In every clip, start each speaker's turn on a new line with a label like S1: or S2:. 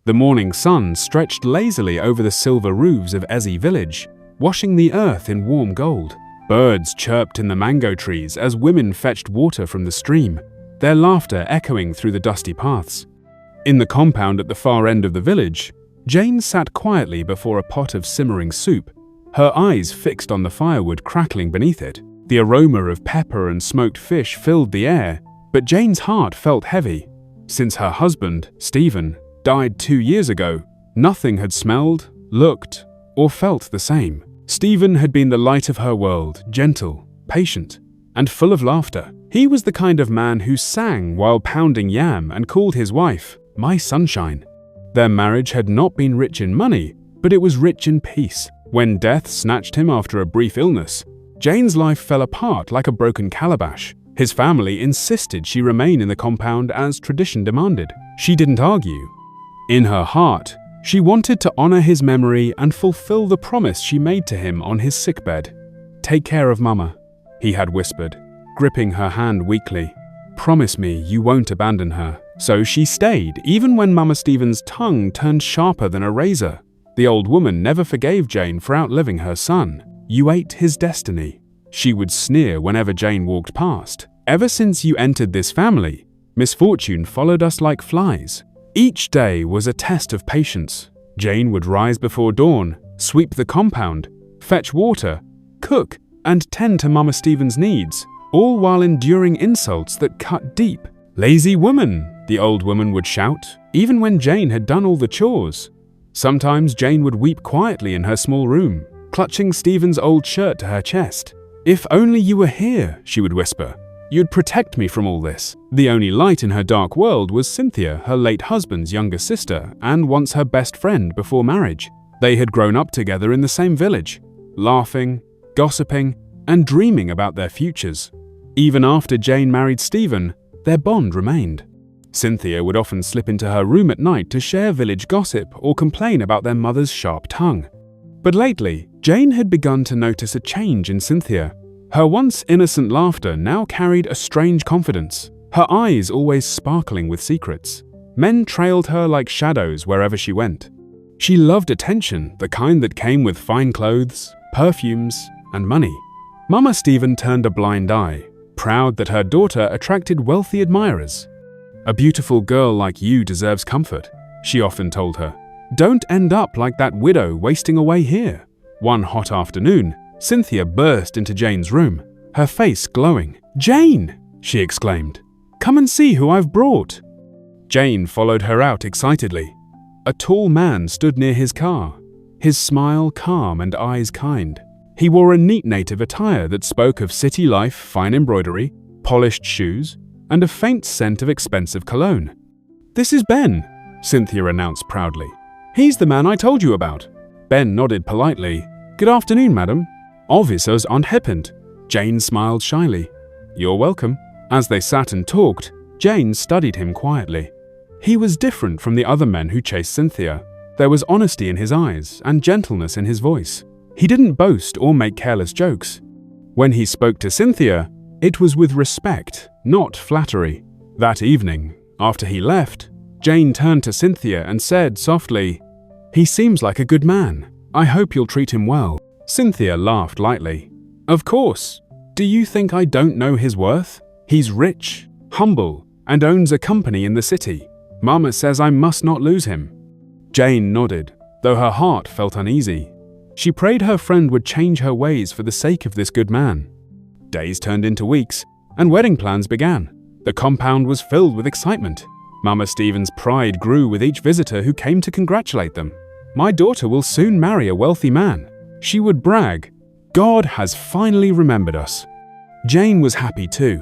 S1: The morning sun stretched lazily over the silver roofs of Ezi village, washing the earth in warm gold. Birds chirped in the mango trees as women fetched water from the stream, their laughter echoing through the dusty paths. In the compound at the far end of the village, Jane sat quietly before a pot of simmering soup, her eyes fixed on the firewood crackling beneath it. The aroma of pepper and smoked fish filled the air, but Jane's heart felt heavy. Since her husband, Stephen, died 2 years ago, nothing had smelled, looked, or felt the same. Stephen had been the light of her world, gentle, patient, and full of laughter. He was the kind of man who sang while pounding yam and called his wife, "my sunshine." Their marriage had not been rich in money, but it was rich in peace. When death snatched him after a brief illness, Jane's life fell apart like a broken calabash. His family insisted she remain in the compound as tradition demanded. She didn't argue. In her heart, she wanted to honor his memory and fulfill the promise she made to him on his sickbed. "Take care of Mama," he had whispered, gripping her hand weakly. "Promise me you won't abandon her." So she stayed, even when Mama Stephen's tongue turned sharper than a razor. The old woman never forgave Jane for outliving her son. "You ate his destiny," she would sneer whenever Jane walked past. "Ever since you entered this family, misfortune followed us like flies." Each day was a test of patience. Jane would rise before dawn, sweep the compound, fetch water, cook, and tend to Mama Stephen's needs, all while enduring insults that cut deep. "Lazy woman," the old woman would shout, even when Jane had done all the chores. Sometimes Jane would weep quietly in her small room, clutching Stephen's old shirt to her chest. "If only you were here," she would whisper. "You'd protect me from all this." The only light in her dark world was Cynthia, her late husband's younger sister, and once her best friend before marriage. They had grown up together in the same village, laughing, gossiping, and dreaming about their futures. Even after Jane married Stephen, their bond remained. Cynthia would often slip into her room at night to share village gossip or complain about their mother's sharp tongue. But lately, Jane had begun to notice a change in Cynthia. Her once innocent laughter now carried a strange confidence, her eyes always sparkling with secrets. Men trailed her like shadows wherever she went. She loved attention, the kind that came with fine clothes, perfumes, and money. Mama Stephen turned a blind eye, proud that her daughter attracted wealthy admirers. "A beautiful girl like you deserves comfort," she often told her. "Don't end up like that widow wasting away here." One hot afternoon, Cynthia burst into Jane's room, her face glowing. "Jane!" she exclaimed. "Come and see who I've brought." Jane followed her out excitedly. A tall man stood near his car, his smile calm and eyes kind. He wore a neat native attire that spoke of city life, fine embroidery, polished shoes, and a faint scent of expensive cologne. "This is Ben," Cynthia announced proudly. "He's the man I told you about." Ben nodded politely. "Good afternoon, madam." "Officers unhappened." Jane smiled shyly. "You're welcome." As they sat and talked, Jane studied him quietly. He was different from the other men who chased Cynthia. There was honesty in his eyes and gentleness in his voice. He didn't boast or make careless jokes. When he spoke to Cynthia, it was with respect, not flattery. That evening, after he left, Jane turned to Cynthia and said softly, "He seems like a good man. I hope you'll treat him well." Cynthia laughed lightly. "Of course. Do you think I don't know his worth? He's rich, humble, and owns a company in the city. Mama says I must not lose him." Jane nodded, though her heart felt uneasy. She prayed her friend would change her ways for the sake of this good man. Days turned into weeks, and wedding plans began. The compound was filled with excitement. Mama Stephen's pride grew with each visitor who came to congratulate them. "My daughter will soon marry a wealthy man," she would brag. "God has finally remembered us." Jane was happy too.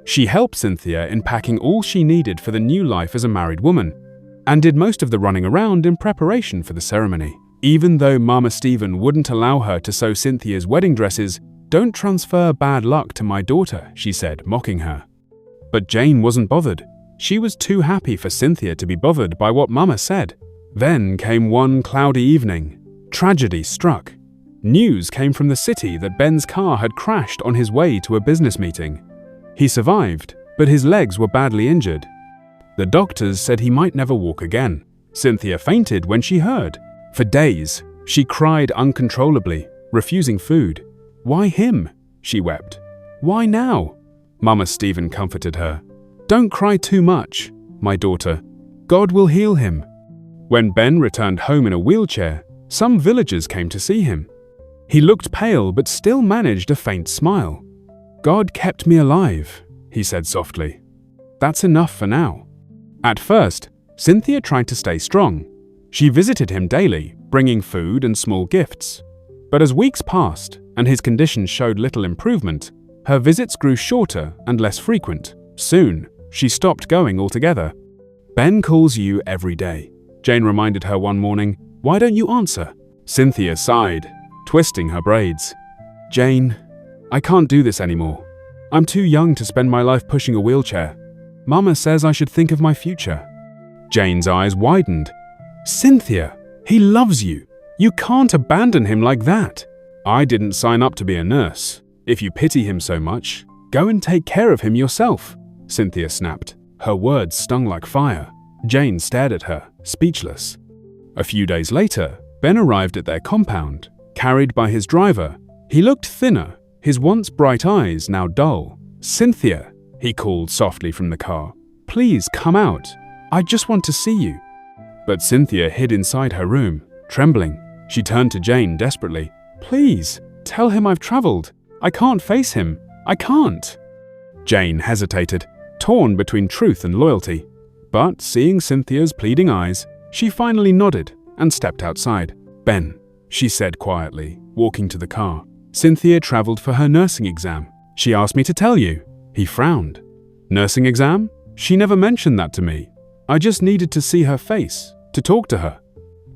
S1: She helped Cynthia in packing all she needed for the new life as a married woman, and did most of the running around in preparation for the ceremony. Even though Mama Stephen wouldn't allow her to sew Cynthia's wedding dresses, "Don't transfer bad luck to my daughter," she said, mocking her. But Jane wasn't bothered. She was too happy for Cynthia to be bothered by what Mama said. Then came one cloudy evening. Tragedy struck. News came from the city that Ben's car had crashed on his way to a business meeting. He survived, but his legs were badly injured. The doctors said he might never walk again. Cynthia fainted when she heard. For days, she cried uncontrollably, refusing food. "Why him?" she wept. "Why now?" Mama Stephen comforted her. "Don't cry too much, my daughter. God will heal him." When Ben returned home in a wheelchair, some villagers came to see him. He looked pale but still managed a faint smile. "God kept me alive," he said softly. "That's enough for now." At first, Cynthia tried to stay strong. She visited him daily, bringing food and small gifts. But as weeks passed and his condition showed little improvement, her visits grew shorter and less frequent. Soon, she stopped going altogether. "Ben calls you every day," Jane reminded her one morning. "Why don't you answer?" Cynthia sighed, twisting her braids. "Jane, I can't do this anymore. I'm too young to spend my life pushing a wheelchair. Mama says I should think of my future." Jane's eyes widened. "Cynthia, he loves you. You can't abandon him like that." "I didn't sign up to be a nurse. If you pity him so much, go and take care of him yourself," Cynthia snapped. Her words stung like fire. Jane stared at her, speechless. A few days later, Ben arrived at their compound, carried by his driver. He looked thinner, his once bright eyes now dull. "Cynthia," he called softly from the car. "Please come out. I just want to see you." But Cynthia hid inside her room, trembling. She turned to Jane desperately. "Please, tell him I've traveled. I can't face him. I can't." Jane hesitated, torn between truth and loyalty. But seeing Cynthia's pleading eyes, she finally nodded and stepped outside. "Ben," she said quietly, walking to the car. "Cynthia traveled for her nursing exam. She asked me to tell you." He frowned. "Nursing exam? She never mentioned that to me. I just needed to see her face, to talk to her."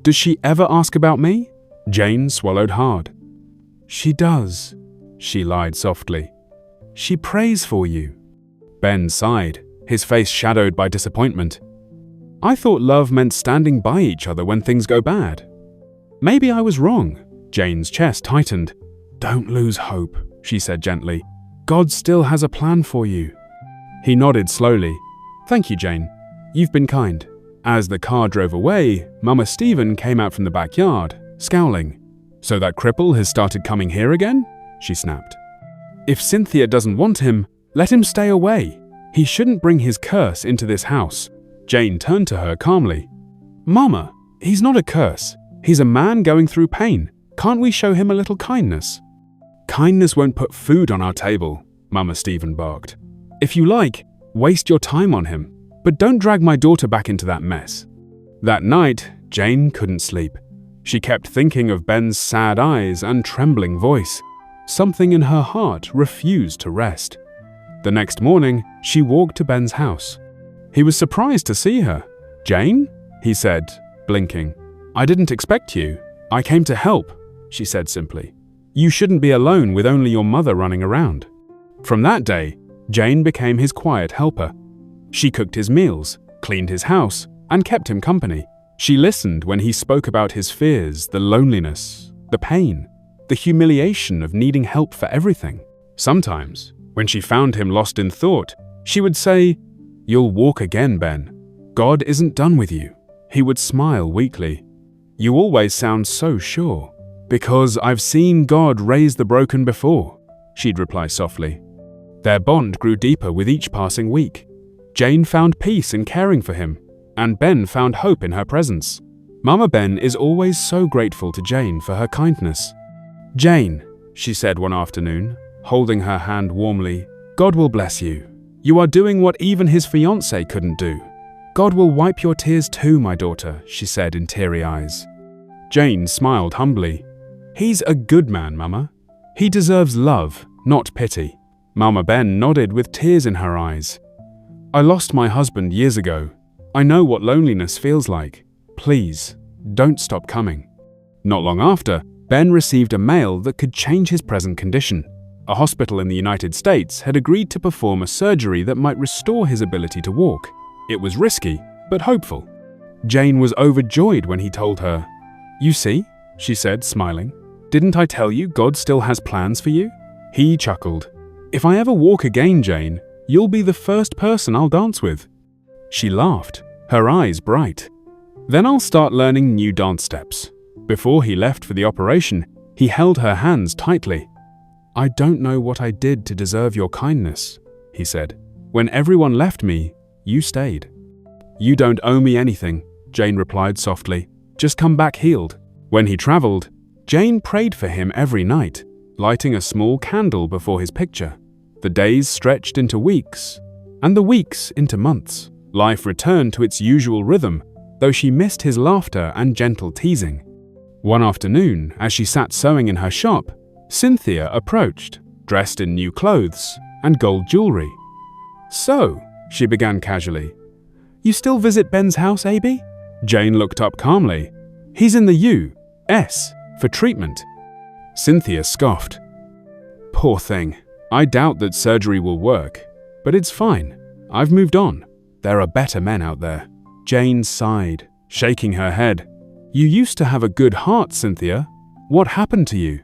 S1: "Does she ever ask about me?" Jane swallowed hard. "She does," she lied softly. "She prays for you." Ben sighed, his face shadowed by disappointment. "I thought love meant standing by each other when things go bad." "Maybe I was wrong." Jane's chest tightened. "Don't lose hope," she said gently. "God still has a plan for you." He nodded slowly. "Thank you, Jane. You've been kind." As the car drove away, Mama Stephen came out from the backyard, scowling. "So that cripple has started coming here again?" she snapped. "If Cynthia doesn't want him, let him stay away. He shouldn't bring his curse into this house." Jane turned to her calmly. "Mama, he's not a curse. He's a man going through pain. Can't we show him a little kindness?" "Kindness won't put food on our table," Mama Stephen barked. "If you like, waste your time on him, but don't drag my daughter back into that mess." That night, Jane couldn't sleep. She kept thinking of Ben's sad eyes and trembling voice. Something in her heart refused to rest. The next morning, she walked to Ben's house. He was surprised to see her. "Jane?" he said, blinking. "I didn't expect you. I came to help," she said simply. "You shouldn't be alone with only your mother running around." From that day, Jane became his quiet helper. She cooked his meals, cleaned his house, and kept him company. She listened when he spoke about his fears, the loneliness, the pain, the humiliation of needing help for everything. Sometimes, when she found him lost in thought, she would say, "You'll walk again, Ben. God isn't done with you." He would smile weakly. "You always sound so sure." "Because I've seen God raise the broken before," she'd reply softly. Their bond grew deeper with each passing week. Jane found peace in caring for him, and Ben found hope in her presence. Mama Ben is always so grateful to Jane for her kindness. "Jane," she said one afternoon, holding her hand warmly, "God will bless you. You are doing what even his fiancé couldn't do." "God will wipe your tears too, my daughter," she said in teary eyes. Jane smiled humbly. "He's a good man, Mama. He deserves love, not pity." Mama Ben nodded with tears in her eyes. "I lost my husband years ago. I know what loneliness feels like. Please, don't stop coming." Not long after, Ben received a mail that could change his present condition. A hospital in the United States had agreed to perform a surgery that might restore his ability to walk. It was risky, but hopeful. Jane was overjoyed when he told her. "You see," she said, smiling. "Didn't I tell you God still has plans for you?" He chuckled. "If I ever walk again, Jane, you'll be the first person I'll dance with." She laughed, her eyes bright. Then I'll start learning new dance steps." Before he left for the operation, he held her hands tightly. "I don't know what I did to deserve your kindness," he said. "When everyone left me, you stayed." "You don't owe me anything," Jane replied softly. "Just come back healed." When he traveled, Jane prayed for him every night, lighting a small candle before his picture. The days stretched into weeks, and the weeks into months. Life returned to its usual rhythm, though she missed his laughter and gentle teasing. One afternoon, as she sat sewing in her shop, Cynthia approached, dressed in new clothes and gold jewelry. "So," she began casually, "you still visit Ben's house, Abby?" Jane looked up calmly. "He's in the U.S. for treatment." Cynthia scoffed. "Poor thing. I doubt that surgery will work, but it's fine. I've moved on. There are better men out there." Jane sighed, shaking her head. "You used to have a good heart, Cynthia. What happened to you?"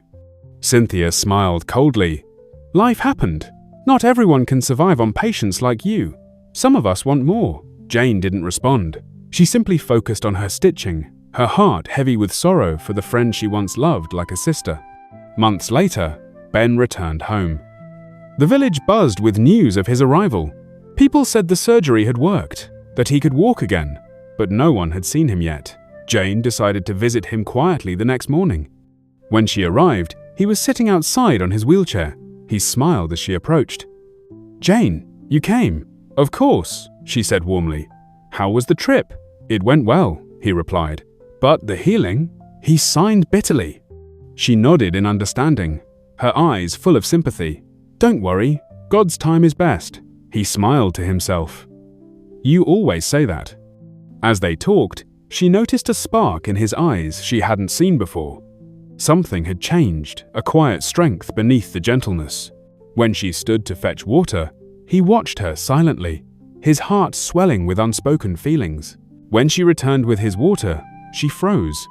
S1: Cynthia smiled coldly. "Life happened. Not everyone can survive on patience like you. Some of us want more." Jane didn't respond. She simply focused on her stitching, her heart heavy with sorrow for the friend she once loved like a sister. Months later, Ben returned home. The village buzzed with news of his arrival. People said the surgery had worked, that he could walk again, but no one had seen him yet. Jane decided to visit him quietly the next morning. When she arrived, he was sitting outside on his wheelchair. He smiled as she approached. "Jane, you came." "Of course," she said warmly. "How was the trip?" "It went well," he replied. "But the healing?" He signed bitterly. She nodded in understanding, her eyes full of sympathy. "Don't worry, God's time is best." He smiled to himself. "You always say that." As they talked, she noticed a spark in his eyes she hadn't seen before. Something had changed, a quiet strength beneath the gentleness. When she stood to fetch water, he watched her silently, his heart swelling with unspoken feelings. When she returned with his water, she froze.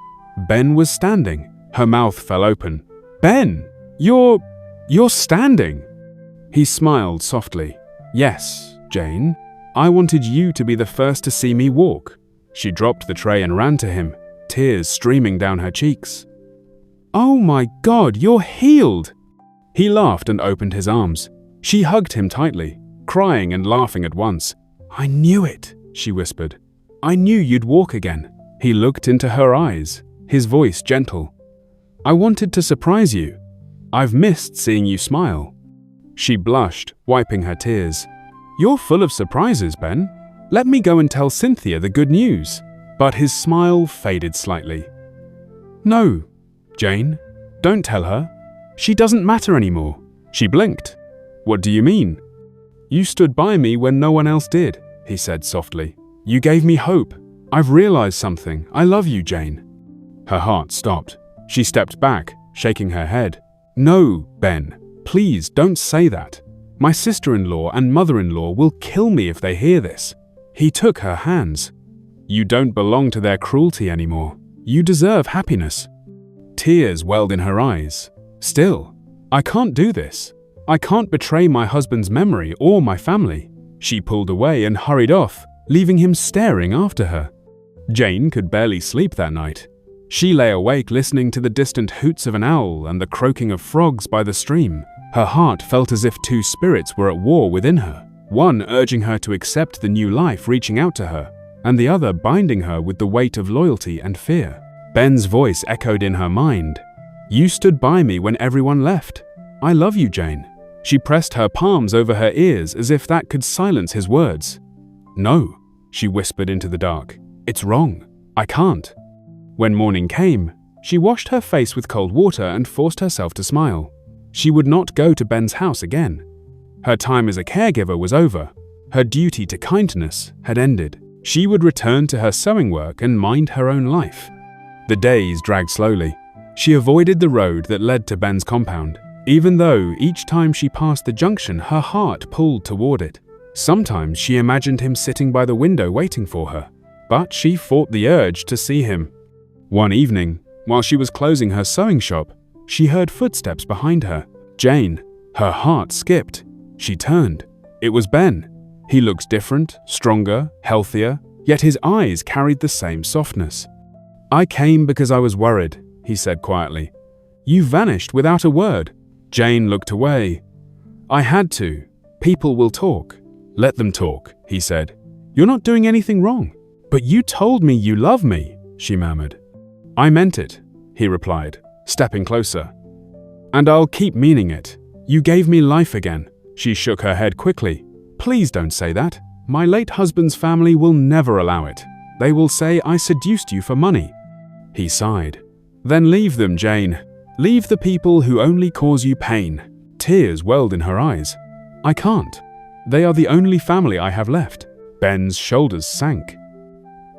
S1: Ben was standing. Her mouth fell open. "Ben, you're standing." He smiled softly. "Yes, Jane. I wanted you to be the first to see me walk." She dropped the tray and ran to him, tears streaming down her cheeks. "Oh my God, you're healed!" He laughed and opened his arms. She hugged him tightly, crying and laughing at once. "I knew it," she whispered. "I knew you'd walk again." He looked into her eyes, his voice gentle. "I wanted to surprise you. I've missed seeing you smile." She blushed, wiping her tears. "You're full of surprises, Ben. Let me go and tell Cynthia the good news." But his smile faded slightly. "No, Jane, don't tell her. She doesn't matter anymore." She blinked. "What do you mean?" "You stood by me when no one else did," he said softly. "You gave me hope. I've realized something. I love you, Jane." Her heart stopped. She stepped back, shaking her head. "No, Ben, please don't say that. My sister-in-law and mother-in-law will kill me if they hear this." He took her hands. "You don't belong to their cruelty anymore. You deserve happiness." Tears welled in her eyes. "Still, I can't do this. I can't betray my husband's memory or my family." She pulled away and hurried off, leaving him staring after her. Jane could barely sleep that night. She lay awake listening to the distant hoots of an owl and the croaking of frogs by the stream. Her heart felt as if two spirits were at war within her, one urging her to accept the new life reaching out to her, and the other binding her with the weight of loyalty and fear. Ben's voice echoed in her mind. "You stood by me when everyone left. I love you, Jane." She pressed her palms over her ears as if that could silence his words. "No," she whispered into the dark. "It's wrong. I can't." When morning came, she washed her face with cold water and forced herself to smile. She would not go to Ben's house again. Her time as a caregiver was over. Her duty to kindness had ended. She would return to her sewing work and mind her own life. The days dragged slowly. She avoided the road that led to Ben's compound, even though each time she passed the junction her heart pulled toward it. Sometimes she imagined him sitting by the window waiting for her, but she fought the urge to see him. One evening, while she was closing her sewing shop, she heard footsteps behind her. Jane, her heart skipped. She turned. It was Ben. He looked different, stronger, healthier. yet his eyes carried the same softness. "I came because I was worried," he said quietly. "You vanished without a word." Jane looked away. "I had to. People will talk." "Let them talk," he said. "You're not doing anything wrong." "But you told me you love me," she murmured. "I meant it," he replied, stepping closer. "And I'll keep meaning it. You gave me life again." She shook her head quickly. "Please don't say that. My late husband's family will never allow it. They will say I seduced you for money." He sighed. "Then leave them, Jane. Leave the people who only cause you pain." Tears welled in her eyes. "I can't. They are the only family I have left." Ben's shoulders sank.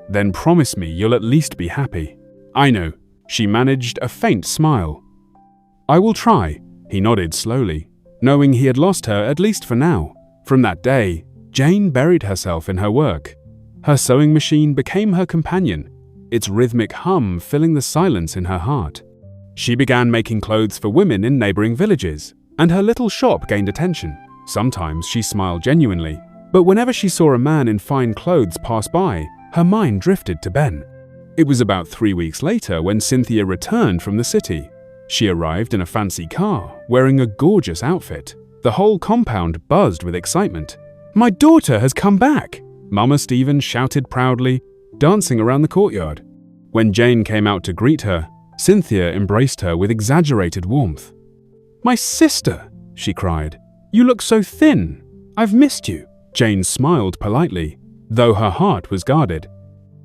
S1: "Then promise me you'll at least be happy." "I know." She managed a faint smile. "I will try," he nodded slowly, knowing he had lost her at least for now. From that day, Jane buried herself in her work. Her sewing machine became her companion, its rhythmic hum filling the silence in her heart. She began making clothes for women in neighboring villages, and her little shop gained attention. Sometimes she smiled genuinely, but whenever she saw a man in fine clothes pass by, her mind drifted to Ben. It was about 3 weeks later when Cynthia returned from the city. She arrived in a fancy car, wearing a gorgeous outfit. The whole compound buzzed with excitement. "My daughter has come back!" Mama Stephen shouted proudly, dancing around the courtyard. When Jane came out to greet her, Cynthia embraced her with exaggerated warmth. "My sister!" she cried. "You look so thin. I've missed you." Jane smiled politely, though her heart was guarded.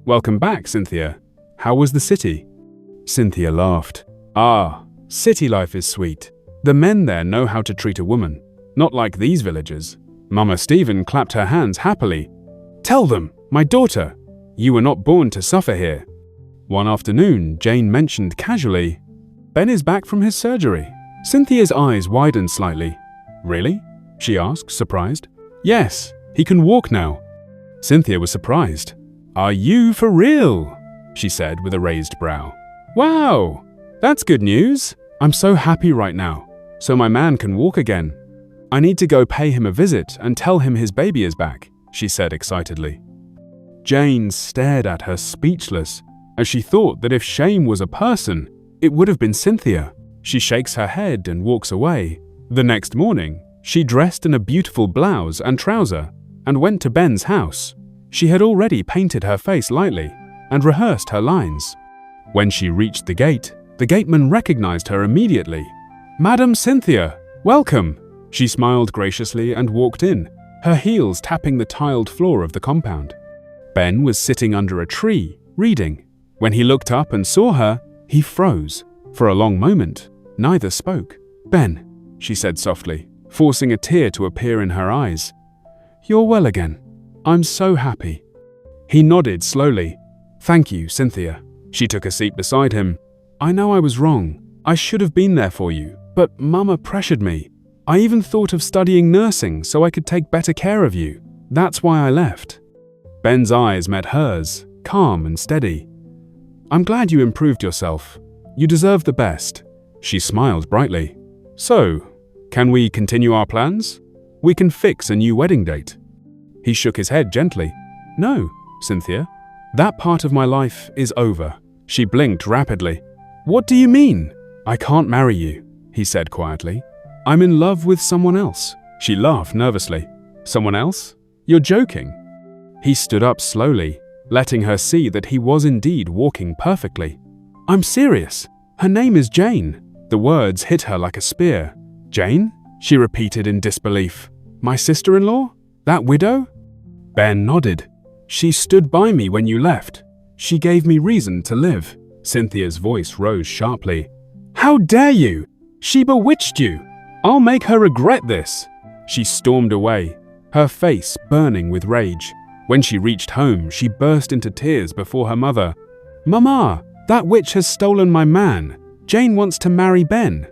S1: "Welcome back, Cynthia. How was the city?" Cynthia laughed. "Ah, city life is sweet. The men there know how to treat a woman, not like these villagers." Mama Stephen clapped her hands happily. "Tell them, my daughter, you were not born to suffer here." One afternoon, Jane mentioned casually, "Ben is back from his surgery." Cynthia's eyes widened slightly. "Really?" she asked, surprised. "Yes, he can walk now." Cynthia was surprised. "Are you for real?" she said with a raised brow. "Wow, that's good news. I'm so happy right now, so my man can walk again. I need to go pay him a visit and tell him his baby is back," she said excitedly. Jane stared at her speechless, as she thought that if shame was a person, it would have been Cynthia. She shakes her head and walks away. The next morning, she dressed in a beautiful blouse and trouser and went to Ben's house. She had already painted her face lightly and rehearsed her lines. When she reached the gateman recognized her immediately. "Madam Cynthia, welcome!" She smiled graciously and walked in, her heels tapping the tiled floor of the compound. Ben was sitting under a tree, reading. When he looked up and saw her, he froze. For a long moment, neither spoke. "Ben," she said softly, forcing a tear to appear in her eyes. "You're well again. I'm so happy." He nodded slowly. "Thank you, Cynthia." She took a seat beside him. "I know I was wrong. I should have been there for you, but Mama pressured me. I even thought of studying nursing so I could take better care of you. That's why I left." Ben's eyes met hers, calm and steady. "I'm glad you improved yourself. You deserve the best." She smiled brightly. "So, can we continue our plans? We can fix a new wedding date." He shook his head gently. "No, Cynthia. That part of my life is over." She blinked rapidly. "What do you mean?" "I can't marry you," he said quietly. "I'm in love with someone else." She laughed nervously. "Someone else? You're joking." He stood up slowly, letting her see that he was indeed walking perfectly. "I'm serious. Her name is Jane." The words hit her like a spear. "Jane?" she repeated in disbelief. "My sister-in-law? That widow?" Ben nodded. "She stood by me when you left. She gave me reason to live." Cynthia's voice rose sharply. "How dare you? She bewitched you. I'll make her regret this." She stormed away, her face burning with rage. When she reached home, she burst into tears before her mother. "Mama, that witch has stolen my man. Jane wants to marry Ben."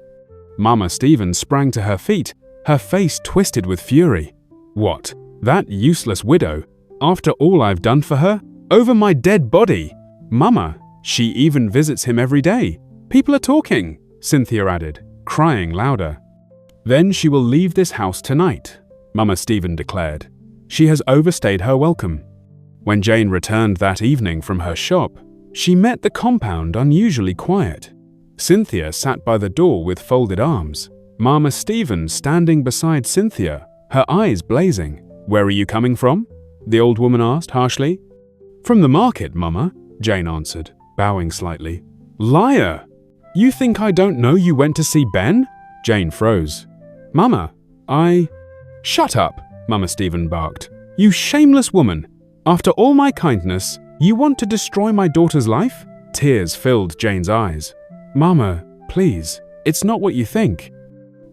S1: Mama Stephen sprang to her feet, her face twisted with fury. "What? That useless widow? After all I've done for her? Over my dead body? Mama, she even visits him every day. People are talking," Cynthia added, crying louder. "Then she will leave this house tonight," Mama Stephen declared. "She has overstayed her welcome." When Jane returned that evening from her shop, she met the compound unusually quiet. Cynthia sat by the door with folded arms. Mama Stephen standing beside Cynthia, her eyes blazing. "Where are you coming from?" the old woman asked harshly. "From the market, Mama," Jane answered, bowing slightly. "Liar! You think I don't know you went to see Ben?" Jane froze. "Mama, Shut up," Mama Stephen barked. "You shameless woman! After all my kindness, you want to destroy my daughter's life?" Tears filled Jane's eyes. "Mama, please, it's not what you think."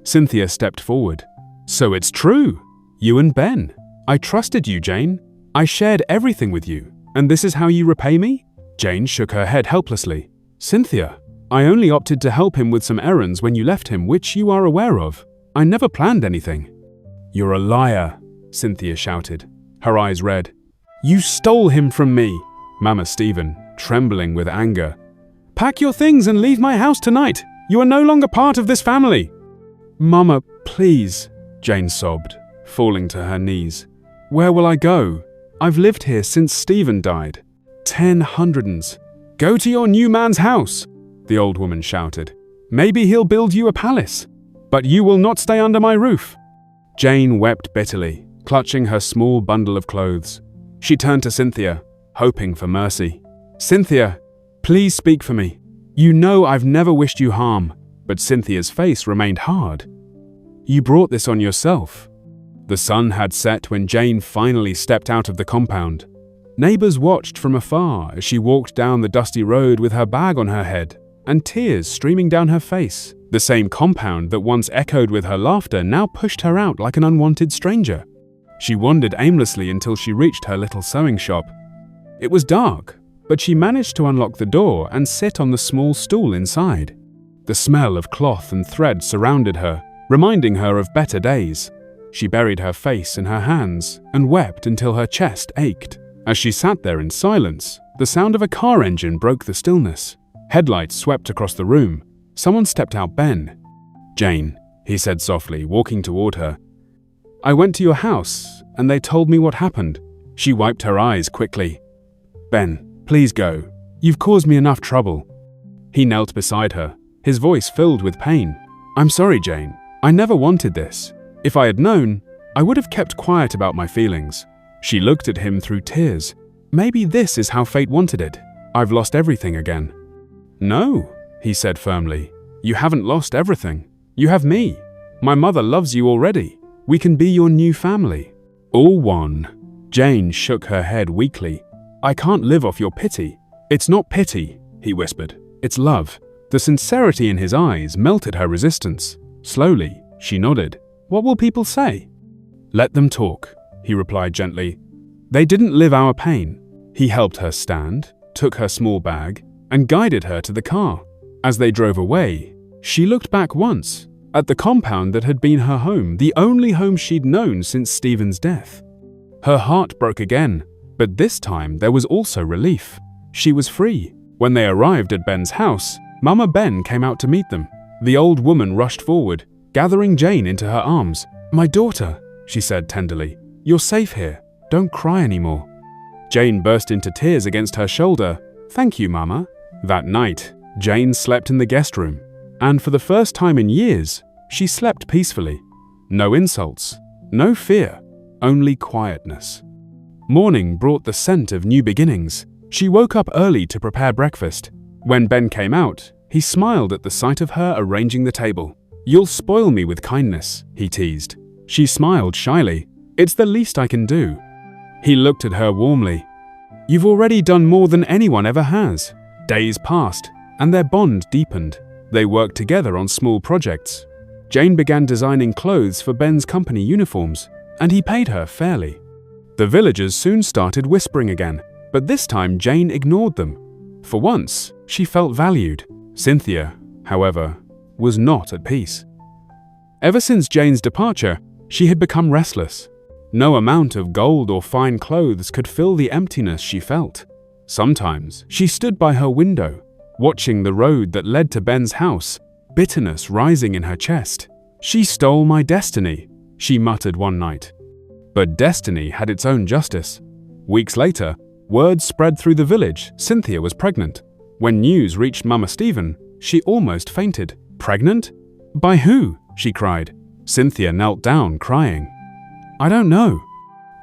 S1: Cynthia stepped forward. "So it's true! You and Ben. I trusted you, Jane. I shared everything with you, and this is how you repay me?" Jane shook her head helplessly. "Cynthia, I only opted to help him with some errands when you left him, which you are aware of. I never planned anything." "You're a liar," Cynthia shouted, her eyes red. "You stole him from me," Mama Stephen, trembling with anger. "Pack your things and leave my house tonight. You are no longer part of this family." "Mama, please," Jane sobbed, falling to her knees. "Where will I go? I've lived here since Stephen died. 10 hundredends. Go to your new man's house," the old woman shouted. "Maybe he'll build you a palace, but you will not stay under my roof." Jane wept bitterly, clutching her small bundle of clothes. She turned to Cynthia, hoping for mercy. "Cynthia, please speak for me. You know I've never wished you harm," but Cynthia's face remained hard. "You brought this on yourself." The sun had set when Jane finally stepped out of the compound. Neighbors watched from afar as she walked down the dusty road with her bag on her head and tears streaming down her face. The same compound that once echoed with her laughter now pushed her out like an unwanted stranger. She wandered aimlessly until she reached her little sewing shop. It was dark, but she managed to unlock the door and sit on the small stool inside. The smell of cloth and thread surrounded her, reminding her of better days. She buried her face in her hands and wept until her chest ached. As she sat there in silence, the sound of a car engine broke the stillness. Headlights swept across the room. Someone stepped out. "Ben." "Jane," he said softly, walking toward her. "I went to your house, and they told me what happened." She wiped her eyes quickly. "Ben, please go. You've caused me enough trouble." He knelt beside her, his voice filled with pain. "I'm sorry, Jane. I never wanted this. If I had known, I would have kept quiet about my feelings." She looked at him through tears. "Maybe this is how fate wanted it. I've lost everything again." "No," he said firmly. "You haven't lost everything. You have me. My mother loves you already. We can be your new family." "All one." Jane shook her head weakly. "I can't live off your pity." "It's not pity," he whispered. "It's love." The sincerity in his eyes melted her resistance. Slowly, she nodded. "What will people say?" "Let them talk," he replied gently. "They didn't live our pain." He helped her stand, took her small bag, and guided her to the car. As they drove away, she looked back once, at the compound that had been her home, the only home she'd known since Stephen's death. Her heart broke again, but this time there was also relief. She was free. When they arrived at Ben's house, Mama Ben came out to meet them. The old woman rushed forward, gathering Jane into her arms. "My daughter," she said tenderly, "you're safe here. Don't cry anymore." Jane burst into tears against her shoulder. "Thank you, Mama." That night, Jane slept in the guest room, and for the first time in years, she slept peacefully. No insults, no fear, only quietness. Morning brought the scent of new beginnings. She woke up early to prepare breakfast. When Ben came out, he smiled at the sight of her arranging the table. "You'll spoil me with kindness," he teased. She smiled shyly. "It's the least I can do." He looked at her warmly. "You've already done more than anyone ever has." Days passed, and their bond deepened. They worked together on small projects. Jane began designing clothes for Ben's company uniforms, and he paid her fairly. The villagers soon started whispering again, but this time Jane ignored them. For once, she felt valued. Cynthia, however, was not at peace. Ever since Jane's departure, she had become restless. No amount of gold or fine clothes could fill the emptiness she felt. Sometimes she stood by her window, watching the road that led to Ben's house, bitterness rising in her chest. "She stole my destiny," she muttered one night. But destiny had its own justice. Weeks later, Word spread through the village Cynthia was pregnant. When news reached Mama Stephen, she almost fainted. Pregnant? By who? She cried. Cynthia knelt down, crying. I don't know.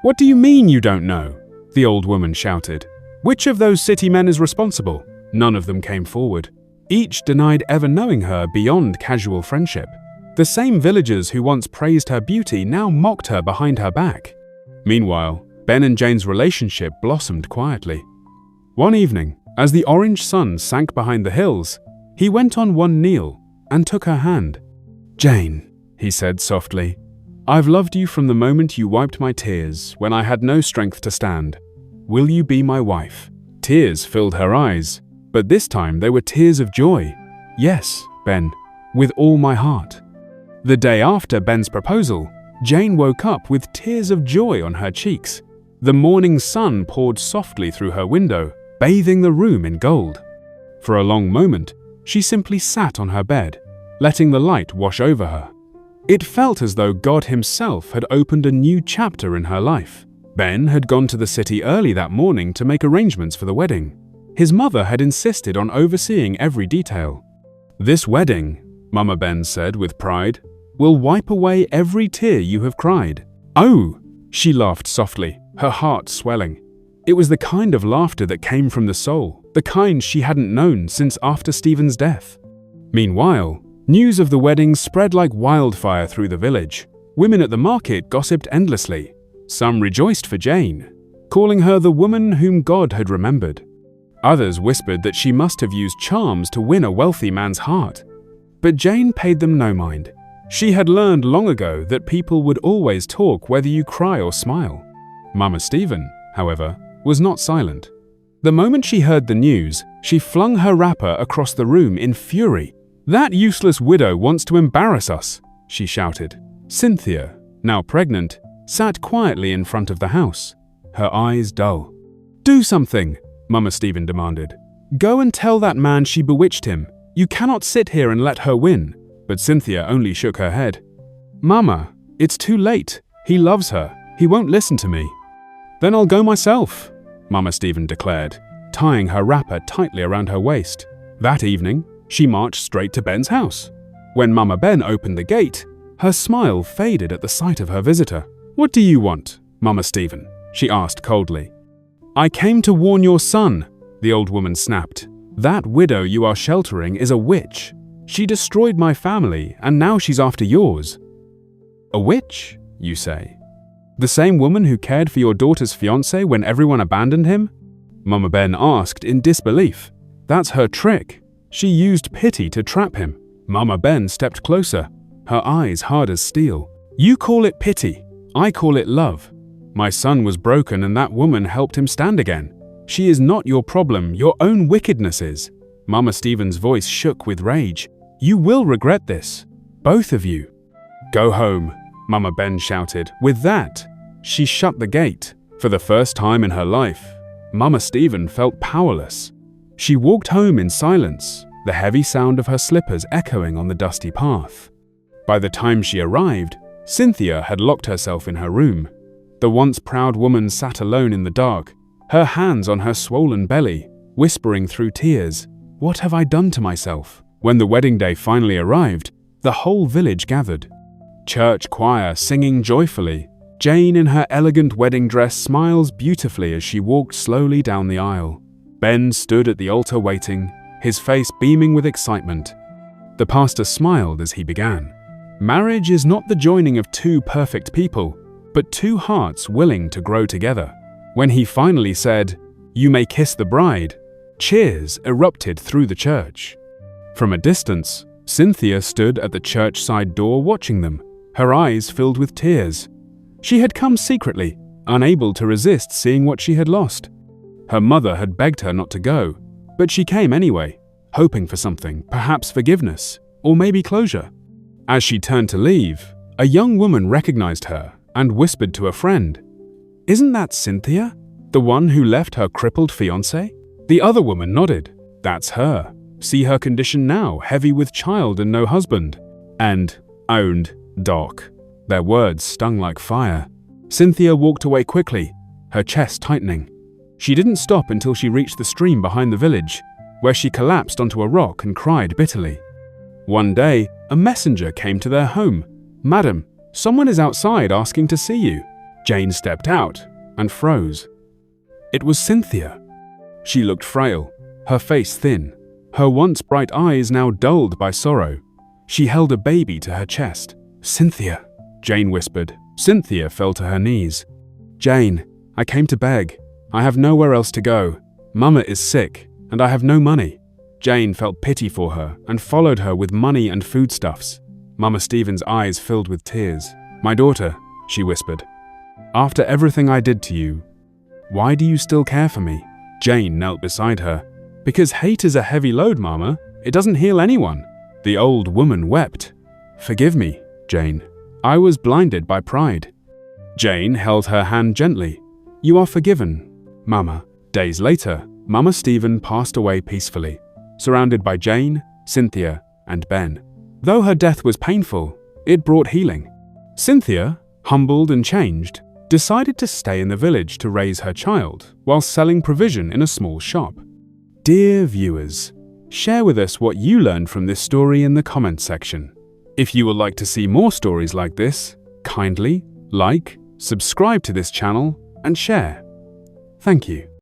S1: What do you mean you don't know? The old woman shouted. Which of those city men is responsible? None of them came forward. Each denied ever knowing her beyond casual friendship. The same villagers who once praised her beauty now mocked her behind her back. Meanwhile, Ben and Jane's relationship blossomed quietly. One evening, as the orange sun sank behind the hills, he went on one knee and took her hand. Jane, he said softly, I've loved you from the moment you wiped my tears when I had no strength to stand. Will you be my wife? Tears filled her eyes, but this time they were tears of joy. Yes, Ben, with all my heart. The day after Ben's proposal, Jane woke up with tears of joy on her cheeks. The morning sun poured softly through her window, bathing the room in gold. For a long moment, she simply sat on her bed, letting the light wash over her. It felt as though God himself had opened a new chapter in her life. Ben had gone to the city early that morning to make arrangements for the wedding. His mother had insisted on overseeing every detail. This wedding, Mama Ben said with pride, will wipe away every tear you have cried. Oh, she laughed softly, her heart swelling. It was the kind of laughter that came from the soul, the kind she hadn't known since after Stephen's death. Meanwhile, news of the wedding spread like wildfire through the village. Women at the market gossiped endlessly. Some rejoiced for Jane, calling her the woman whom God had remembered. Others whispered that she must have used charms to win a wealthy man's heart. But Jane paid them no mind. She had learned long ago that people would always talk whether you cry or smile. Mama Stephen, however, was not silent. The moment she heard the news, she flung her wrapper across the room in fury. That useless widow wants to embarrass us, she shouted. Cynthia, now pregnant, sat quietly in front of the house, her eyes dull. Do something, Mama Stephen demanded. Go and tell that man she bewitched him. You cannot sit here and let her win. But Cynthia only shook her head. Mama, it's too late. He loves her. He won't listen to me. Then I'll go myself, Mama Stephen declared, tying her wrapper tightly around her waist. That evening, she marched straight to Ben's house. When Mama Ben opened the gate, her smile faded at the sight of her visitor. What do you want, Mama Stephen? She asked coldly. I came to warn your son, the old woman snapped. That widow you are sheltering is a witch. She destroyed my family, and now she's after yours. A witch, you say? The same woman who cared for your daughter's fiancé when everyone abandoned him? Mama Ben asked in disbelief. That's her trick. She used pity to trap him. Mama Ben stepped closer, her eyes hard as steel. You call it pity. I call it love. My son was broken and that woman helped him stand again. She is not your problem, your own wickedness is. Mama Stephen's voice shook with rage. You will regret this. Both of you. Go home, Mama Ben shouted. With that, she shut the gate. For the first time in her life, Mama Stephen felt powerless. She walked home in silence, the heavy sound of her slippers echoing on the dusty path. By the time she arrived, Cynthia had locked herself in her room. The once proud woman sat alone in the dark, her hands on her swollen belly, whispering through tears, What have I done to myself? When the wedding day finally arrived, the whole village gathered. Church choir singing joyfully. Jane in her elegant wedding dress smiles beautifully as she walked slowly down the aisle. Ben stood at the altar waiting, his face beaming with excitement. The pastor smiled as he began. Marriage is not the joining of two perfect people, but two hearts willing to grow together. When he finally said, You may kiss the bride, cheers erupted through the church. From a distance, Cynthia stood at the church side door watching them, her eyes filled with tears. She had come secretly, unable to resist seeing what she had lost. Her mother had begged her not to go, but she came anyway, hoping for something, perhaps forgiveness, or maybe closure. As she turned to leave, a young woman recognized her and whispered to a friend, Isn't that Cynthia, the one who left her crippled fiancé? The other woman nodded. That's her. See her condition now, heavy with child and no husband. And owned Doc. Their words stung like fire. Cynthia walked away quickly, her chest tightening. She didn't stop until she reached the stream behind the village, where she collapsed onto a rock and cried bitterly. One day, a messenger came to their home. "Madam, someone is outside asking to see you." Jane stepped out and froze. It was Cynthia. She looked frail, her face thin, her once bright eyes now dulled by sorrow. She held a baby to her chest. "Cynthia," Jane whispered. Cynthia fell to her knees. "Jane, I came to beg. I have nowhere else to go. Mama is sick, and I have no money." Jane felt pity for her and followed her with money and foodstuffs. Mama Stephen's eyes filled with tears. "My daughter," she whispered, "after everything I did to you, why do you still care for me?" Jane knelt beside her. "Because hate is a heavy load, Mama. It doesn't heal anyone." The old woman wept. "Forgive me, Jane. I was blinded by pride." Jane held her hand gently. "You are forgiven, Mama." Days later, Mama Stephen passed away peacefully, surrounded by Jane, Cynthia, and Ben. Though her death was painful, it brought healing. Cynthia, humbled and changed, decided to stay in the village to raise her child while selling provision in a small shop. Dear viewers, share with us what you learned from this story in the comments section. If you would like to see more stories like this, kindly like, subscribe to this channel, and share. Thank you.